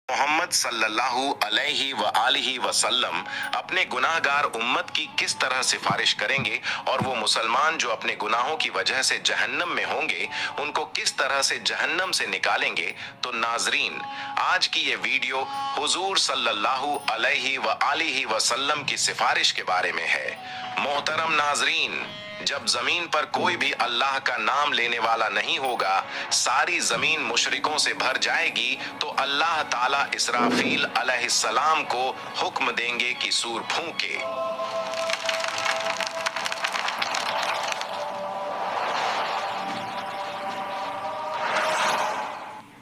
मोहम्मद सल्लल्लाहु अलैहि व आलिहि वसल्लम अपने गुनाहगार उम्मत की किस तरह सिफारिश करेंगे और वो मुसलमान जो अपने गुनाहों की वजह से जहन्नम में होंगे उनको किस तरह से जहन्नम से निकालेंगे। तो नाजरीन, आज की ये वीडियो हुजूर सल्लल्लाहु अलैहि व आलिहि वसल्लम की सिफारिश के बारे में है। मोहतरम नाजरीन, जब जमीन पर कोई भी अल्लाह का नाम लेने वाला नहीं होगा, सारी जमीन मुशरिकों से भर जाएगी, तो अल्लाह ताला इसराफील अलैहिस्सलाम को हुक्म देंगे कि सूर फूंके।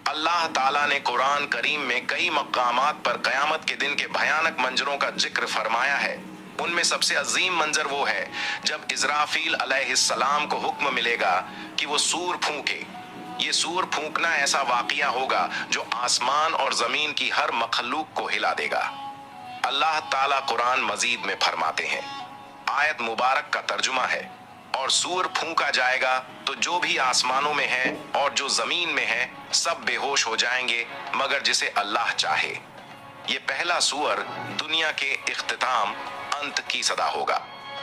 अल्लाह ताला ने कुरान करीम में कई मकामात पर कयामत के दिन के भयानक मंजरों का जिक्र फरमाया है। उनमें सबसे अजीम मंजर वो है जब इजराफील अलैहिस्सलाम को हुक्म मिलेगा कि वो सूर फूंके। ये सूर फूंकना ऐसा वाकया होगा जो आसमान और जमीन की हर मखलूक को हिला देगा। अल्लाह ताला कुरान मजीद में फरमाते हैं, आयत मुबारक का तर्जुमा है, और सूर फूंका जाएगा तो जो भी आसमानों में है और जो जमीन में है सब बेहोश हो जाएंगे मगर जिसे अल्लाह चाहे। ये पहला सूअर दुनिया के इख्तिताम अंत की सदा होगा।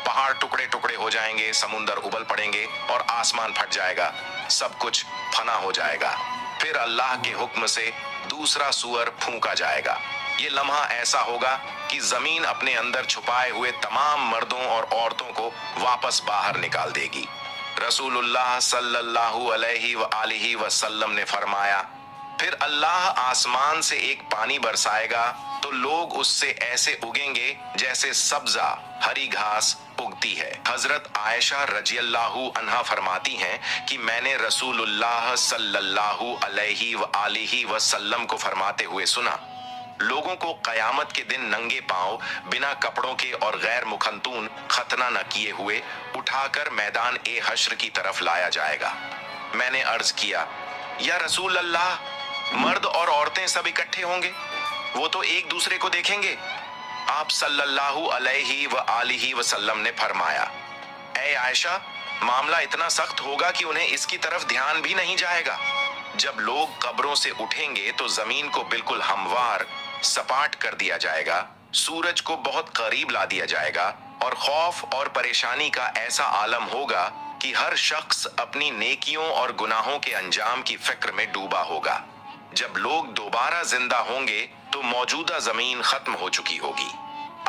पहाड़ टुकड़े टुकड़े हो जाएंगे, समुंदर उबल पड़ेंगे और आसमान फट जाएगा, सब कुछ फना हो जाएगा। फिर अल्लाह के हुक्म से दूसरा सूअर फूंका जाएगा। ये लम्हा ऐसा होगा कि जमीन अपने अंदर छुपाए हुए तमाम मर्दों और औरतों को वापस बाहर निकाल देगी। रसूलुल्लाह सल्लल्लाहु अलैहि व आलिहि वसल्लम ने फरमाया, फिर अल्लाह आसमान से एक पानी बरसाएगा तो लोग उससे ऐसे उगेंगे जैसे सब्जा हरी घास उगती है। हजरत आयशा रजियल्लाहु अन्हा फरमाती हैं कि मैंने रसूलुल्लाह सल्लल्लाहु अलैहि व आलिहि वसल्लम को फरमाते हुए सुना, लोगों को कयामत के दिन नंगे पांव बिना कपड़ों के और गैर मुखंतून खतना न किए हुए उठाकर मैदान ए हश्र की तरफ लाया जाएगा। मैंने अर्ज किया, या रसूल अल्लाह, मर्द और औरतें सब इकट्ठे होंगे, वो तो एक दूसरे को देखेंगे। आप सल्लल्लाहु अलैहि व आलिहि वसल्लम ने फरमाया, ऐ आयशा, मामला इतना सख्त होगा कि उन्हें इसकी तरफ ध्यान भी नहीं जाएगा। जब लोग कब्रों से उठेंगे तो जमीन को बिल्कुल हमवार सपाट कर दिया जाएगा, सूरज को बहुत करीब ला दिया जाएगा और खौफ और परेशानी का ऐसा आलम होगा कि हर शख्स अपनी नेकियों और गुनाहों के अंजाम की फिक्र में डूबा होगा। जब लोग दोबारा जिंदा होंगे तो मौजूदा जमीन खत्म हो चुकी होगी।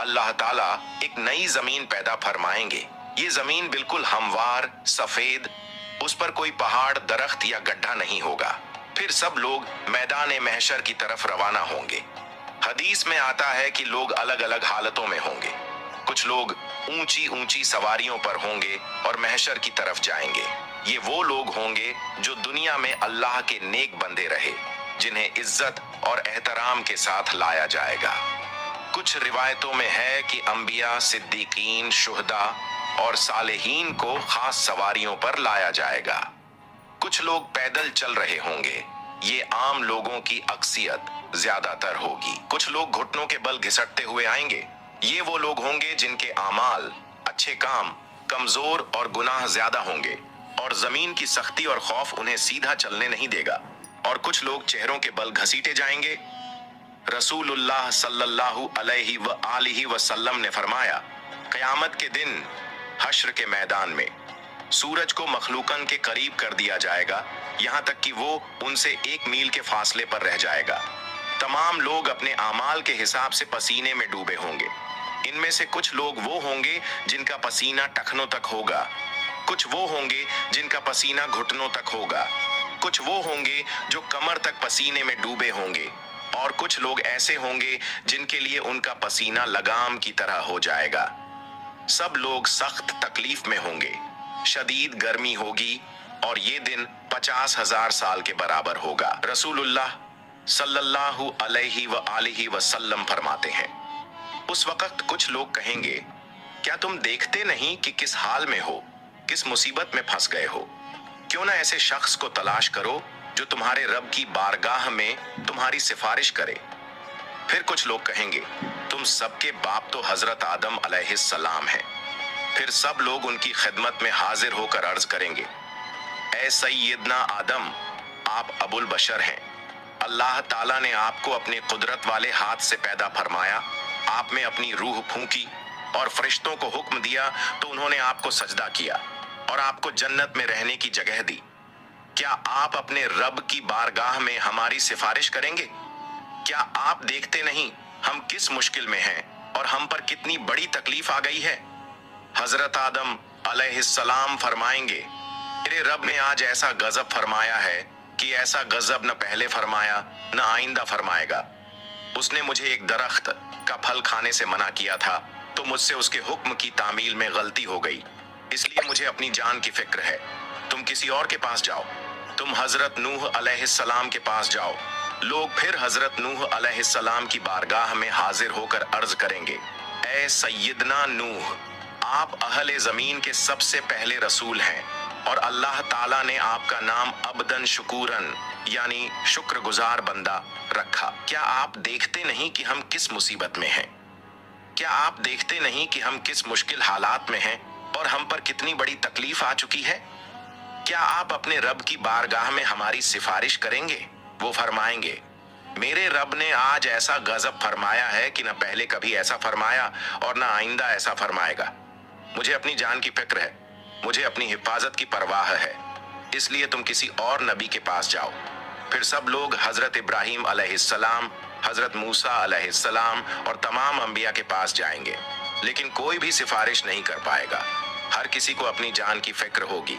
अल्लाह ताला एक नई जमीन पैदा फरमाएंगे। ये जमीन बिल्कुल हमवार सफेद, उस पर कोई पहाड़ दरख्त या गड्ढा नहीं होगा। फिर सब लोग मैदान महशर की तरफ रवाना होंगे। हदीस में आता है कि लोग अलग अलग हालतों में होंगे। कुछ लोग ऊंची ऊंची सवारियों पर होंगे और महशर की तरफ जाएंगे। ये वो लोग होंगे जो दुनिया में अल्लाह के नेक बंदे रहे, जिन्हें इज्जत और एहतराम के साथ लाया जाएगा। कुछ रिवायतों में है कि अंबिया, सिद्दीकीन, शुहदा और सालेहीन को खास सवारियों पर लाया जाएगा। कुछ लोग पैदल चल रहे होंगे। ये आम लोगों की अक्सियत ज्यादातर होगी। कुछ लोग घुटनों के बल घिसटते हुए आएंगे। ये वो लोग होंगे जिनके आमाल, अच्छे काम कमजोर और गुनाह ज्यादा होंगे और जमीन की सख्ती और खौफ उन्हें सीधा चलने नहीं देगा। और कुछ लोग चेहरों के बल घसीटे जाएंगे। रसूलुल्लाह सल्लल्लाहु अलैहि व आलिहि वसल्लम ने फरमाया, क़यामत के दिन हश्र के मैदान में सूरज को मखलूकन के करीब कर दिया जाएगा, यहाँ तक कि वो उनसे 1 मील के फासले पर रह जाएगा। तमाम लोग अपने आमाल के हिसाब से पसीने में डूबे होंगे। इनमें से कुछ लोग वो होंगे जिनका पसीना टखनों तक होगा, कुछ वो होंगे जिनका पसीना घुटनों तक होगा, कुछ वो होंगे जो कमर तक पसीने में डूबे होंगे, और कुछ लोग ऐसे होंगे जिनके लिए उनका पसीना लगाम की तरह हो जाएगा। सब लोग सख्त तकलीफ में होंगे, शदीद गर्मी होगी और ये दिन 50,000 साल के बराबर होगा। रसूलुल्लाह सल्लल्लाहु अलैहि व आलिहि वसल्लम फरमाते हैं, उस वक्त कुछ लोग कहेंगे, क्या तुम देखते नहीं कि किस हाल में हो, किस मुसीबत में फंस गए हो? क्यों ना ऐसे शख्स को तलाश करो जो तुम्हारे रब की बारगाह में तुम्हारी सिफारिश करे। फिर कुछ लोग कहेंगे, तुम सबके बाप तो हजरत आदम अलैहिस्सलाम हैं। फिर सब लोग उनकी खिदमत में हाजिर होकर अर्ज करेंगे, ऐ सैयदना आदम, आप अबुल बशर हैं, अल्लाह ताला ने आपको अपने कुदरत वाले हाथ से पैदा फरमाया, आप में अपनी रूह फूंकी और फरिश्तों को हुक्म दिया तो उन्होंने आपको सजदा किया और आपको जन्नत में रहने की जगह दी। क्या आप अपने रब की बारगाह में हमारी सिफारिश करेंगे? क्या आप देखते नहीं हम किस मुश्किल में हैं और हम पर कितनी बड़ी तकलीफ आ गई है? हजरत आदम अलैहिस्सलाम फरमाएंगे, मेरे रब ने आज ऐसा गजब फरमाया है कि ऐसा गजब न पहले फरमाया न आइंदा फरमाएगा। उसने मुझे एक दरख्त का फल खाने से मना किया था तो मुझसे उसके हुक्म की तामील में गलती हो गई, इसलिए मुझे अपनी जान की फिक्र है। तुम किसी और के पास जाओ, तुम हजरत नूह अलैहिस्सलाम के पास जाओ। लोग फिर हजरत नूह अलैहिस्सलाम की बारगाह में हाजिर होकर अर्ज करेंगे, ए सैयदना नूह, आप अहले जमीन के सबसे पहले रसूल हैं और अल्लाह ताला ने आपका नाम अब्दन शुकूरन यानी शुक्रगुजार बंदा रखा। क्या आप देखते नहीं कि हम किस मुसीबत में हैं? क्या आप देखते नहीं कि हम किस मुश्किल हालात में हैं और हम पर कितनी बड़ी तकलीफ आ चुकी है? क्या आप अपने रब की बारगाह में हमारी सिफारिश करेंगे? वो फरमाएंगे, मेरे रब ने आज ऐसा गजब फरमाया है कि न पहले कभी ऐसा फरमाया और न आइंदा ऐसा फरमाएगा। मुझे अपनी जान की फिक्र है, मुझे अपनी हिफाजत की परवाह है, इसलिए तुम किसी और नबी के पास जाओ। फिर सब लोग हजरत इब्राहीम अलैहिस्सलाम, हजरत मूसा अलैहिस्सलाम और तमाम अंबिया के पास जाएंगे, लेकिन कोई भी सिफारिश नहीं कर पाएगा। हर किसी को अपनी जान की फिक्र होगी।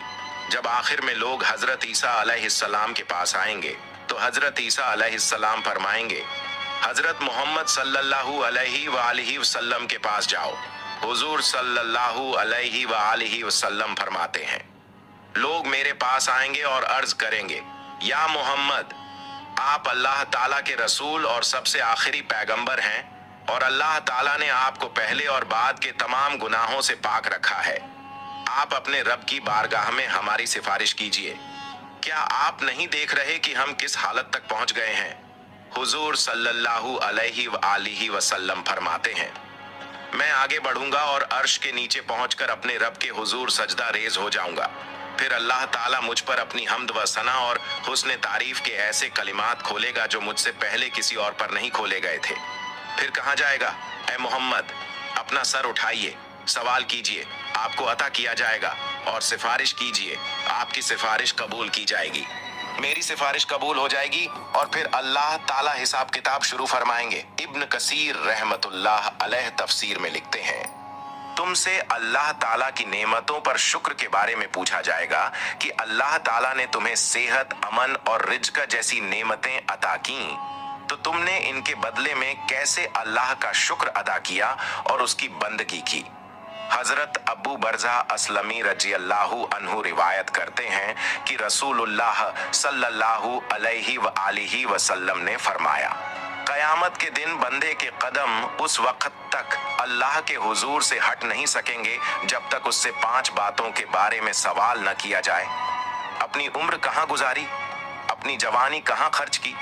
जब आखिर में लोग हजरत ईसा अलैहिस्सलाम के पास आएंगे तो हजरत ईसा अलैहिस्सलाम फरमाएंगे, हजरत मोहम्मद सल्लल्लाहु अलैहि वालिहि वसल्लम के पास जाओ। हुजूर सल्लल्लाहु अलैहि वालिहि वसल्लम फरमाते हैं, लोग मेरे पास आएंगे और अर्ज करेंगे, या मोहम्मद, आप अल्लाह ताला के रसूल और सबसे आखिरी पैगंबर हैं और अल्लाह ताला ने आपको पहले और बाद के तमाम गुनाहों से पाक रखा है। आप अपने रब की बारगाह में हमारी सिफारिश कीजिए। क्या आप नहीं देख रहे कि हम किस हालत तक पहुंच गए हैं? हुजूर सल्लल्लाहु अलैहि वालिहि वसल्लम फरमाते हैं, मैं आगे बढ़ूंगा और अर्श के नीचे पहुंचकर अपने रब के हुजूर सजदा रेज हो जाऊंगा। फिर अल्लाह ताला मुझ पर अपनी हम्द व सना और हुस्न तारीफ के ऐसे कलिमात खोलेगा जो मुझसे पहले किसी और पर नहीं खोले गए थे। फिर कहा जाएगा, ए मोहम्मद, अपना सर उठाइए, सवाल कीजिए, आपको अता किया जाएगा, और सिफारिश कीजिए, आपकी सिफारिश कबूल की जाएगी। मेरी सिफारिश कबूल हो जाएगी और फिर अल्लाह ताला हिसाब किताब शुरू फरमाएंगे। इब्न कसीर रहमतुल्लाह अलैह तफसीर में लिखते हैं, तुमसे अल्लाह ताला की नेमतों पर शुक्र के बारे में पूछा जाएगा कि अल्लाह ताला ने तुम्हें सेहत, अमन और रिज्क जैसी नेमतें अता की, तो तुमने इनके बदले में कैसे अल्लाह का शुक्र अदा किया और उसकी बंदगी की। हजरत अबू बरज़ा अस्लमी रजी अल्लाहु अन्हु रिवायत करते हैं कि रसूलुल्लाह सल्लल्लाहु अलैहि व आलिहि वसल्लम ने फरमाया, कयामत के दिन बंदे के कदम उस वक्त तक अल्लाह के हुजूर से हट नहीं सकेंगे जब तक उससे 5 बातों के बारे में सवाल न किया जाए। अपनी उम्र कहाँ गुजारी, अपनी जवानी कहाँ खर्च की,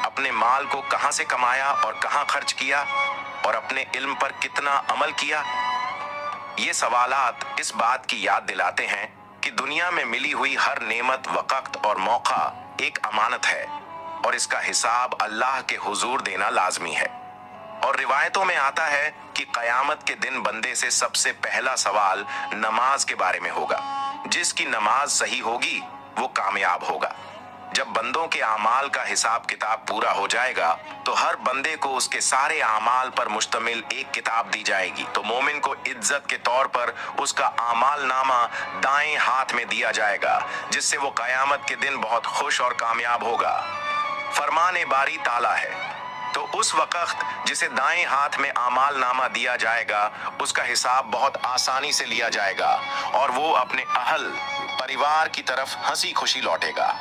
अपने माल को कहाँ से कमाया और कहाँ खर्च किया, और अपने इल्म पर कितना अमल किया। ये सवालात इस बात की याद दिलाते हैं कि दुनिया में मिली हुई हर नेमत, वक़्त और मौका एक अमानत है और इसका हिसाब अल्लाह के हुजूर देना लाजमी है। और रिवायतों में आता है कि कयामत के दिन बंदे से सबसे पहला सवाल नमाज के बारे में होगा। जिसकी नमाज सही होगी वो कामयाब होगा। जब बंदों के आमाल का हिसाब किताब पूरा हो जाएगा तो हर बंदे को उसके सारे आमाल पर मुश्तमिल एक किताब दी जाएगी। तो मोमिन को इज्जत के तौर पर उसका आमाल नामा दाएं हाथ में दिया जाएगा, जिससे वो कयामत के दिन बहुत खुश और कामयाब होगा। फरमाने बारी ताला है, तो उस वक्त जिसे दाएं हाथ में आमाल नामा दिया जाएगा उसका हिसाब बहुत आसानी से लिया जाएगा और वो अपने अहल परिवार की तरफ हंसी खुशी लौटेगा।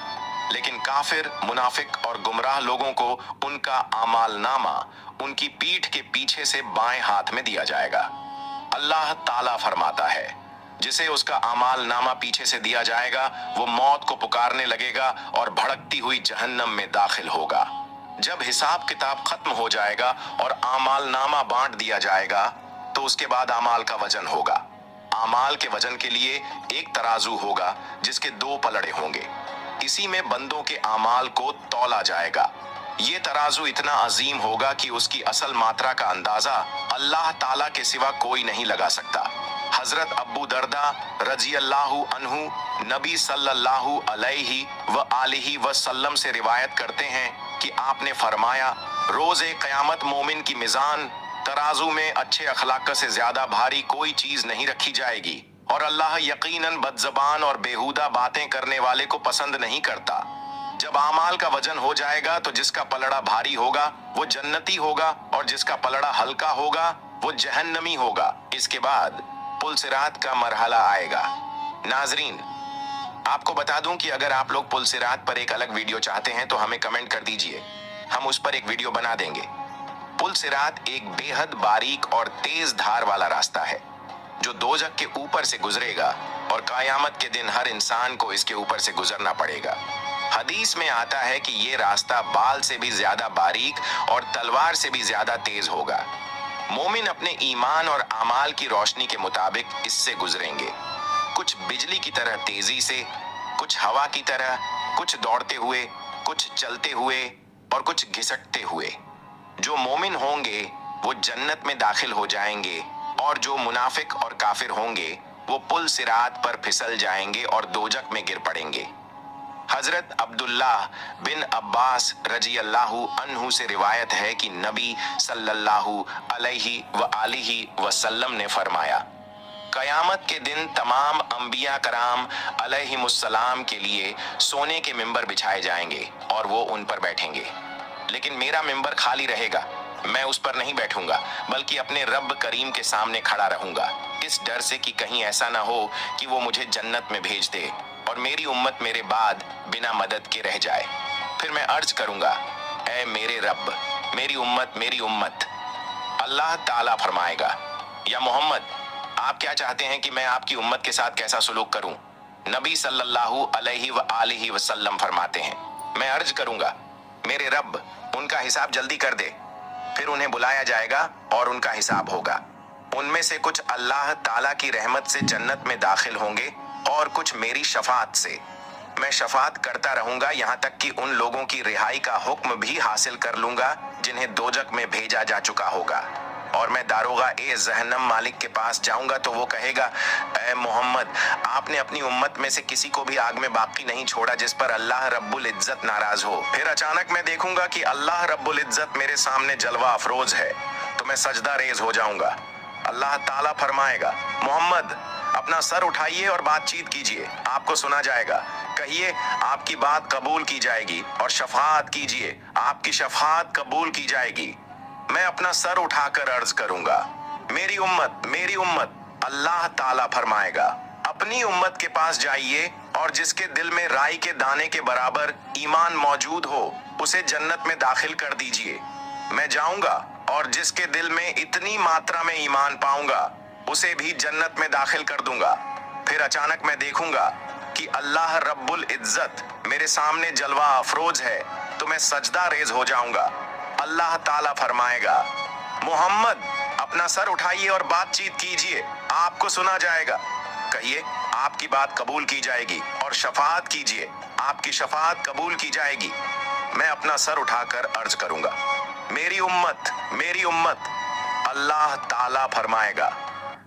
लेकिन काफिर, मुनाफिक और गुमराह लोगों को उनका आमाल नामा उनकी पीठ के पीछे से बाएं हाथ में दिया जाएगा। अल्लाह ताला फरमाता है, जिसे उसका आमाल नामा पीछे से दिया जाएगा वो मौत को पुकारने लगेगा और भड़कती हुई जहन्नम में दाखिल होगा। जब हिसाब किताब खत्म हो जाएगा और आमाल नामा बांट दिया जाएगा तो उसके बाद आमाल का वजन होगा। आमाल के वजन के लिए एक तराजू होगा जिसके 2 पलड़े होंगे। इसी में बंदों के आमाल को तौला जाएगा। یہ ترازو اتنا عظیم ہوگا کہ اس کی اصل ماترا کا اندازہ اللہ تعالیٰ کے سوا کوئی نہیں لگا سکتا۔ حضرت ابو درداء رضی اللہ عنہ نبی صلی اللہ علیہ وآلہ وسلم سے روایت کرتے ہیں کہ آپ نے فرمایا، روز قیامت مومن کی میزان ترازو میں اچھے اخلاق سے زیادہ بھاری کوئی چیز نہیں رکھی جائے گی، اور اللہ یقیناً بدزبان اور بیہودہ باتیں کرنے والے کو پسند نہیں کرتا۔ جب اعمال کا وزن ہو جائے گا تو جس کا پلڑا بھاری ہوگا وہ جنتی ہوگا، اور جس کا پلڑا ہلکا ہوگا وہ جہنمی ہوگا۔ اس کے بعد پل صراط کا مرحلہ آئے گا۔ ناظرین، آپ کو بتا دوں کہ اگر آپ لوگ پل صراط پر ایک الگ ویڈیو چاہتے ہیں تو ہمیں کمنٹ کر دیجئے، ہم اس پر ایک ویڈیو بنا دیں گے۔ پل صراط ایک بے حد باریک اور تیز دھار والا راستہ ہے جو دوزخ کے اوپر سے گزرے گا، اور قیامت کے دن ہر انسان کو اس کے اوپر سے گزرنا پڑے گا۔ حدیث میں آتا ہے کہ یہ راستہ بال سے بھی زیادہ باریک اور تلوار سے بھی زیادہ تیز ہوگا۔ مومن اپنے ایمان اور اعمال کی روشنی کے مطابق اس سے گزریں گے، کچھ بجلی کی طرح تیزی سے، کچھ ہوا کی طرح، کچھ دوڑتے ہوئے، کچھ چلتے ہوئے اور کچھ گھسٹتے ہوئے۔ جو مومن ہوں گے وہ جنت میں داخل ہو جائیں گے، اور جو منافق اور کافر ہوں گے وہ پل صراط پر پھسل جائیں گے اور دوزخ میں گر پڑیں گے۔ حضرت عبداللہ بن عباس رضی اللہ عنہ سے روایت ہے کہ نبی صلی اللہ علیہ وآلہ وسلم نے فرمایا، قیامت کے دن تمام انبیاء کرام علیہم السلام کے لیے سونے کے ممبر بچھائے جائیں گے اور وہ ان پر بیٹھیں گے، لیکن میرا ممبر خالی رہے گا۔ میں اس پر نہیں بیٹھوں گا بلکہ اپنے رب کریم کے سامنے کھڑا رہوں گا، اس ڈر سے کہ کہیں ایسا نہ ہو کہ وہ مجھے جنت میں بھیج دے اور میری امت میرے بعد بنا مدد کے رہ جائے۔ پھر میں عرض کروں گا، اے میرے رب، میری امت۔ اللہ تعالیٰ فرمائے گا، یا محمد، آپ کیا چاہتے ہیں کہ میں آپ کی امت کے ساتھ کیسا سلوک کروں؟ نبی صلی اللہ علیہ وآلہ وسلم فرماتے ہیں، میں عرض کروں گا، میرے رب، ان کا حساب جلدی کر دے۔ پھر انہیں بلایا جائے گا اور ان کا حساب ہوگا۔ ان میں سے کچھ اللہ تعالیٰ کی رحمت سے جنت میں داخل ہوں گے اور کچھ میری شفاعت سے۔ میں شفاعت کرتا رہوں گا یہاں تک کہ ان لوگوں کی رہائی کا حکم بھی حاصل کر لوں گا جنہیں دوزخ میں بھیجا جا چکا ہوگا، اور میں داروغہ جہنم مالک کے پاس جاؤں گا تو وہ کہے گا، اے محمد، آپ نے اپنی امت میں سے کسی کو بھی آگ میں باقی نہیں چھوڑا جس پر اللہ رب العزت ناراض ہو۔ پھر اچانک میں دیکھوں گا کہ اللہ رب العزت میرے سامنے جلوہ افروز ہے تو میں سجدہ ریز ہو جاؤں گا۔ اللہ تعالیٰ فرمائے گا، محمد، اپنا سر اٹھائیے اور بات چیت کیجیے، آپ کو سنا جائے گا۔ کہیے، آپ کی بات قبول کی جائے گی، اور شفاعت کیجیے، آپ کی شفاعت قبول کی جائے گی۔ میں اپنا سر اٹھا کر عرض کروں گا، میری امت۔ اللہ تعالیٰ فرمائے گا، اپنی امت کے پاس جائیے اور جس کے دل میں رائی کے دانے کے برابر ایمان موجود ہو اسے جنت میں داخل کر دیجیے۔ میں جاؤں گا اور جس کے دل میں اتنی ماترا میں ایمان پاؤں گا اسے بھی جنت میں داخل کر دوں گا۔ پھر اچانک میں دیکھوں گا کہ اللہ رب العزت میرے سامنے جلوہ افروز ہے تو میں سجدہ ریز ہو جاؤں گا۔ اللہ تعالیٰ فرمائے گا، محمد، اپنا سر اٹھائیے اور بات چیت کیجیے، آپ کو سنا جائے گا۔ کہیے، آپ کی بات قبول کی جائے گی، اور شفاعت کیجیے، آپ کی شفاعت قبول کی جائے گی۔ میں اپنا سر اٹھا کر عرض کروں گا، میری امت۔ اللہ تعالیٰ فرمائے گا،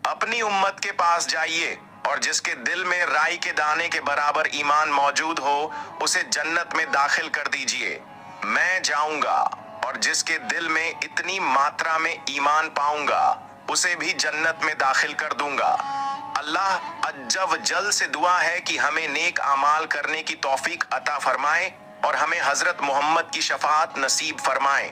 اپنی امت کے پاس جائیے اور جس کے دل میں رائی کے دانے کے برابر ایمان موجود ہو اسے جنت میں داخل کر دیجیے۔ میں جاؤں گا اور جس کے دل میں اتنی ماترا میں ایمان پاؤں گا اسے بھی جنت میں داخل کر دوں گا۔ اللہ عز و جل سے دعا ہے کہ ہمیں نیک اعمال کرنے کی توفیق عطا فرمائے اور ہمیں حضرت محمد کی شفاعت نصیب فرمائے۔